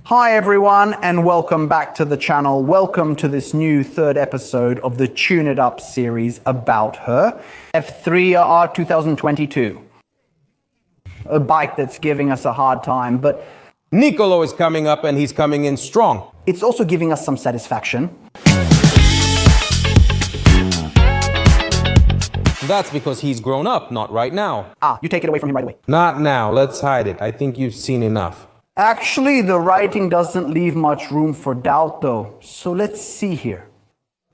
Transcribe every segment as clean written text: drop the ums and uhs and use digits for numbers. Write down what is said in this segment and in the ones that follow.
Hi everyone and welcome back to the channel. Welcome to this new third episode of the Tune It Up series about her F3R 2022. A bike that's giving us a hard time, but Nicolo is coming up and he's coming in strong. it's also giving us some satisfaction. That's because he's grown up, not right now. You take it away from him right away. Not now, let's hide it. I think you've seen enough. Actually, the writing doesn't leave much room for doubt though, so let's see here.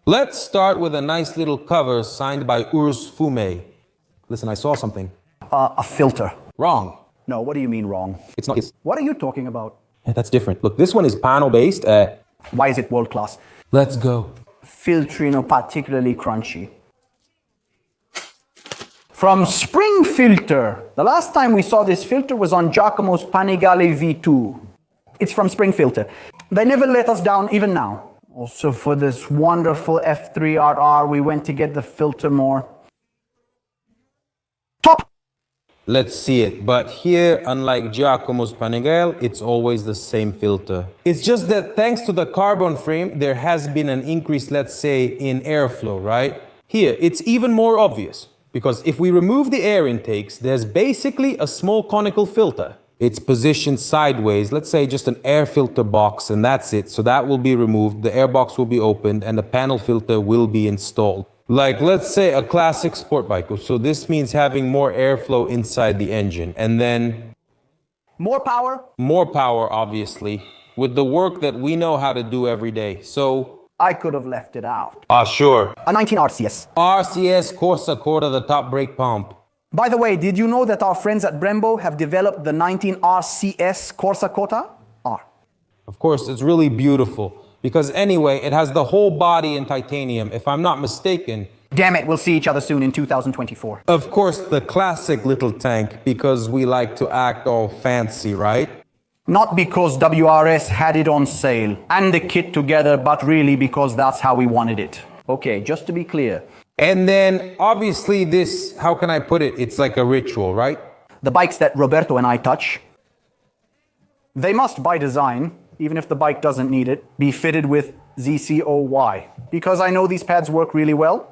Let's start with a nice little cover signed by Urs Fume. Listen, I saw something. A filter. Wrong. No, what do you mean wrong? It's not his. What are you talking about? Yeah, that's different. Look, this one is panel based. Why is it world class? Let's go. Filtrino particularly crunchy. From Spring Filter. The last time we saw this filter was on Giacomo's Panigale V2. It's from Spring Filter. They never let us down, even now. Also for this wonderful F3RR, we went to get the filter more. Top! Let's see it. But here, unlike Giacomo's Panigale, it's always the same filter. It's just that thanks to the carbon frame, there has been an increase, let's say, in airflow, right? Here, it's even more obvious. Because if we remove the air intakes, there's basically a small conical filter. It's positioned sideways, let's say just an air filter box, and that's it. So that will be removed, the air box will be opened, and the panel filter will be installed. Like, let's say a classic sport bike. So this means having more airflow inside the engine. And then... More power? More power, obviously, with the work that we know how to do every day. So... I could have left it out. Sure. A 19 RCS. RCS Corsa Corta, the top brake pump. By the way, did you know that our friends at Brembo have developed the 19 RCS Corsa Corta? R. Of course, it's really beautiful. Because anyway, it has the whole body in titanium, if I'm not mistaken. Damn it, we'll see each other soon in 2024. Of course, the classic little tank, because we like to act all fancy, right? Not because WRS had it on sale and the kit together, but really because that's how we wanted it. Okay, just to be clear. And then, obviously this, how can I put it? It's like a ritual, right? The bikes that Roberto and I touch, they must, by design, even if the bike doesn't need it, be fitted with ZCOY. Because I know these pads work really well.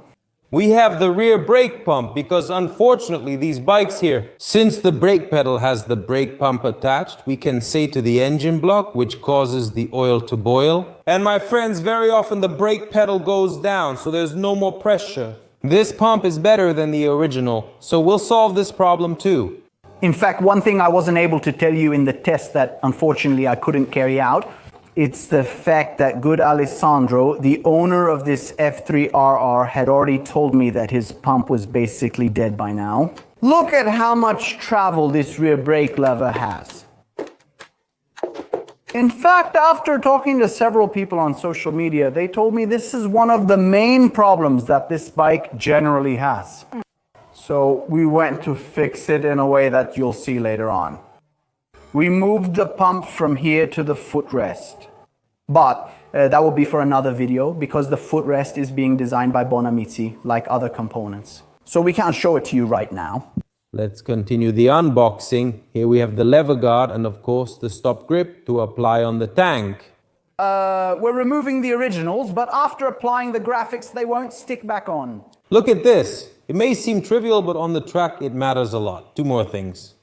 We have the rear brake pump because unfortunately these bikes here, since the brake pedal has the brake pump attached, we can say to the engine block, which causes the oil to boil. And my friends, very often the brake pedal goes down, so there's no more pressure. This pump is better than the original, so we'll solve this problem too. In fact, one thing I wasn't able to tell you in the test that unfortunately I couldn't carry out, it's the fact that good Alessandro, the owner of this F3RR, had already told me that his pump was basically dead by now. Look at how much travel this rear brake lever has. In fact, after talking to several people on social media, they told me this is one of the main problems that this bike generally has. So we went to fix it in a way that you'll see later on. We moved the pump from here to the footrest. But that will be for another video because the footrest is being designed by Bonamici like other components. So we can't show it to you right now. Let's continue the unboxing. Here we have the lever guard and of course the stop grip to apply on the tank. We're removing the originals, but after applying the graphics, they won't stick back on. Look at this. It may seem trivial, but on the track it matters a lot. Two more things.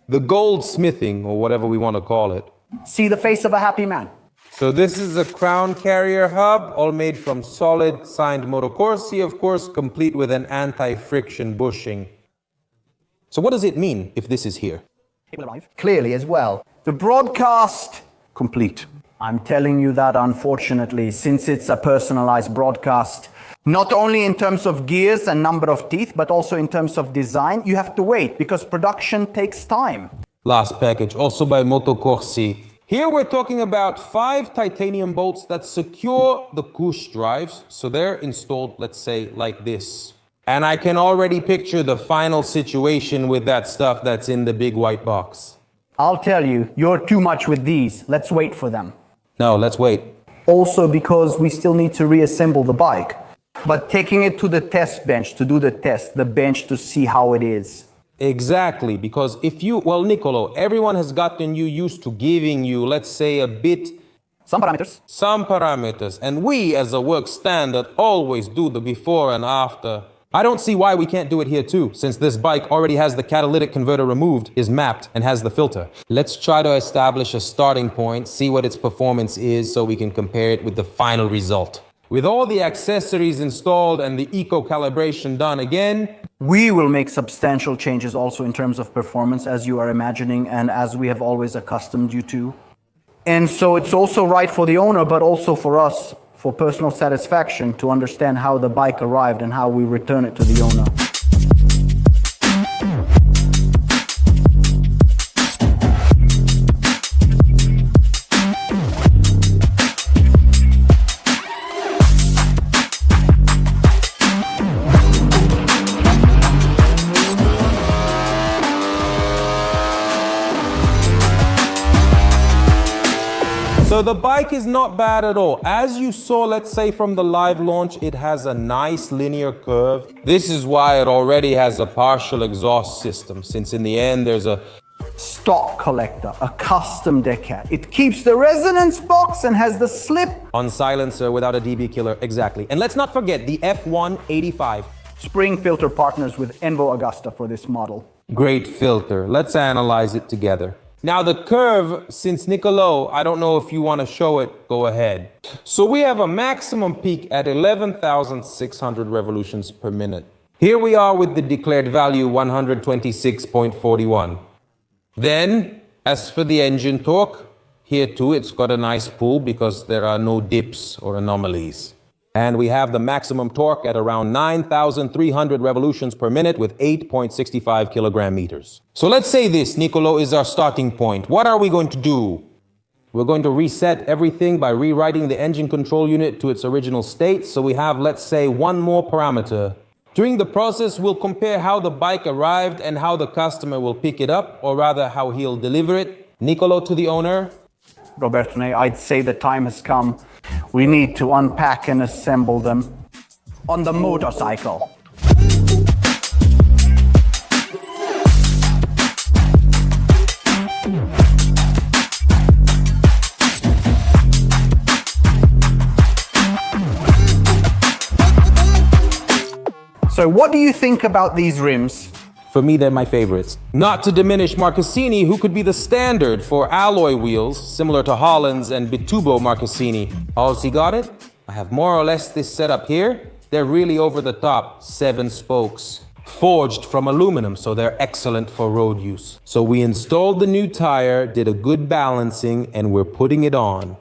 The gold smithing, or whatever we want to call it. See the face of a happy man. So this is a crown carrier hub, all made from solid signed motocorsi, of course, complete with an anti-friction bushing. So what does it mean if this is here? It will arrive clearly as well. The broadcast, complete. I'm telling you that unfortunately, since it's a personalized broadcast, not only in terms of gears and number of teeth, but also in terms of design, you have to wait because production takes time. Last package, also by Motocorsi. Here we're talking about 5 titanium bolts that secure the push drives. So they're installed, let's say, like this. And I can already picture the final situation with that stuff that's in the big white box. I'll tell you, you're too much with these. Let's wait for them. No, let's wait. Also because we still need to reassemble the bike. But taking it to the test bench to do the test, the bench to see how it is. Exactly, because if you, well, Nicolo, everyone has gotten you used to giving you, let's say, a bit Some parameters. some parameters, and we as a work standard always do the before and after. I don't see why we can't do it here too, since this bike already has the catalytic converter removed, is mapped, and has the filter. Let's try to establish a starting point, see what its performance is, so we can compare it with the final result. With all the accessories installed and the eco-calibration done again, We will make substantial changes also in terms of performance, as you are imagining, and as we have always accustomed you to. And so it's also right for the owner, but also for us, for personal satisfaction, to understand how the bike arrived and how we return it to the owner. So the bike is not bad at all. As you saw, let's say from the live launch, it has a nice linear curve. This is why it already has a partial exhaust system, since in the end there's a Stock collector, a custom decat. It keeps the resonance box and has the slip on silencer without a dB killer, exactly. And let's not forget the F185. spring filter partners with Envo Agusta for this model. Great filter. Let's analyze it together. Now the curve, since Nicolo, I don't know if you want to show it, go ahead. So we have a maximum peak at 11,600 revolutions per minute. Here we are with the declared value 126.41. Then, as for the engine torque, here too it's got a nice pull because there are no dips or anomalies. And we have the maximum torque at around 9,300 revolutions per minute with 8.65 kilogram meters. So let's say this, Nicolo, is our starting point. What are we going to do? We're going to reset everything by rewriting the engine control unit to its original state. So we have, let's say, one more parameter. During the process, we'll compare how the bike arrived and how the customer will pick it up, or rather how he'll deliver it. Nicolo to the owner. Roberto, I'd say the time has come. We need to unpack and assemble them on the motorcycle. So what do you think about these rims? For me, they're my favorites. Not to diminish Marcassini, who could be the standard for alloy wheels, similar to Holland's and Bitubo Marcassini. How's he got it? I have more or less this setup here. They're really over the top, 7 spokes. Forged from aluminum, so they're excellent for road use. So we installed the new tire, did a good balancing, and we're putting it on.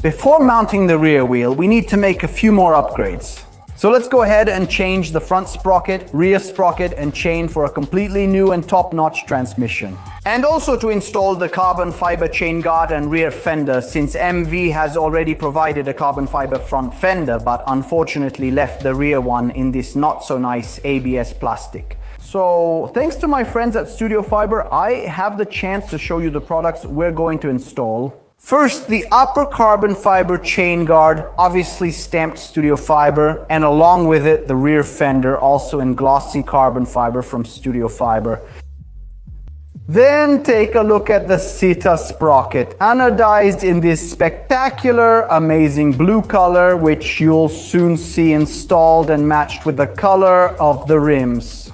Before mounting the rear wheel, we need to make a few more upgrades. So let's go ahead and change the front sprocket, rear sprocket, and chain for a completely new and top-notch transmission. And also to install the carbon fiber chain guard and rear fender, since MV has already provided a carbon fiber front fender, but unfortunately left the rear one in this not-so-nice ABS plastic. So thanks to my friends at Studio Fiber, I have the chance to show you the products we're going to install. First, the upper carbon fiber chain guard, obviously stamped Studio Fiber, and along with it, the rear fender, also in glossy carbon fiber from Studio Fiber. Then take a look at the Sita sprocket, anodized in this spectacular, amazing blue color, which you'll soon see installed and matched with the color of the rims.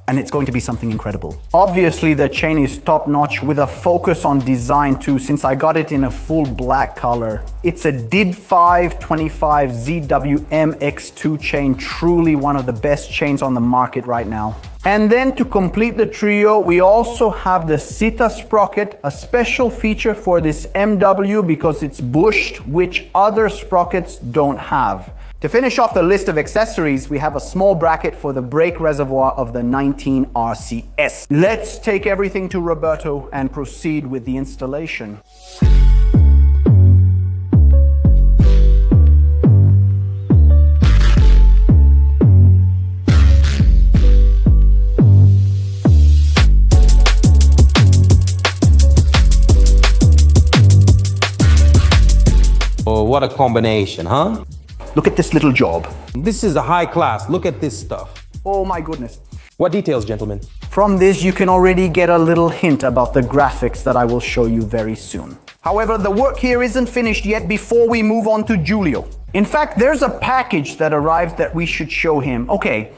And it's going to be something incredible. Obviously, the chain is top-notch with a focus on design too, since I got it in a full black color. It's a DID 525 ZWM X2 chain, truly one of the best chains on the market right now. And then to complete the trio, we also have the Sita sprocket, a special feature for this MW because it's bushed, which other sprockets don't have. To finish off the list of accessories, we have a small bracket for the brake reservoir of the 19 RCS. Let's take everything to Roberto and proceed with the installation. What a combination, huh? Look at this little job. This is a high class. Look at this stuff. Oh my goodness. What details, gentlemen? From this, you can already get a little hint about the graphics that I will show you very soon. However, the work here isn't finished yet before we move on to Giulio. In fact, there's a package that arrived that we should show him. Okay,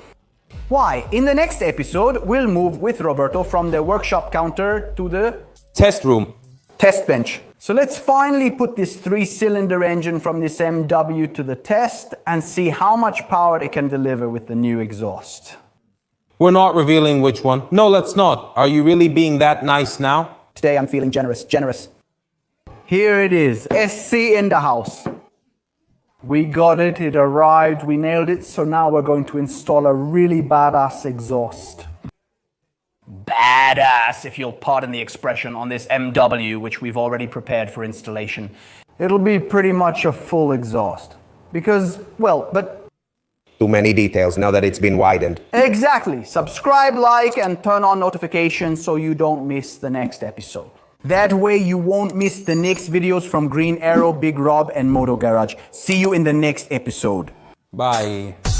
why? In the next episode, we'll move with Roberto from the workshop counter to the Test room. test bench. So let's finally put this 3-cylinder engine from this MW to the test and see how much power it can deliver with the new exhaust. We're not revealing which one. No, let's not. Are you really being that nice now? Today I'm feeling generous. Here it is, SC in the house. We got it, it arrived, we nailed it, so now we're going to install a really badass exhaust. Badass, if you'll pardon the expression, on this MW, which we've already prepared for installation. It'll be pretty much a full exhaust. Because, well, but... Too many details now that it's been widened. Exactly. Subscribe, like, and turn on notifications so you don't miss the next episode. That way you won't miss the next videos from Green Arrow, Big Rob, and Moto Garage. See you in the next episode. Bye.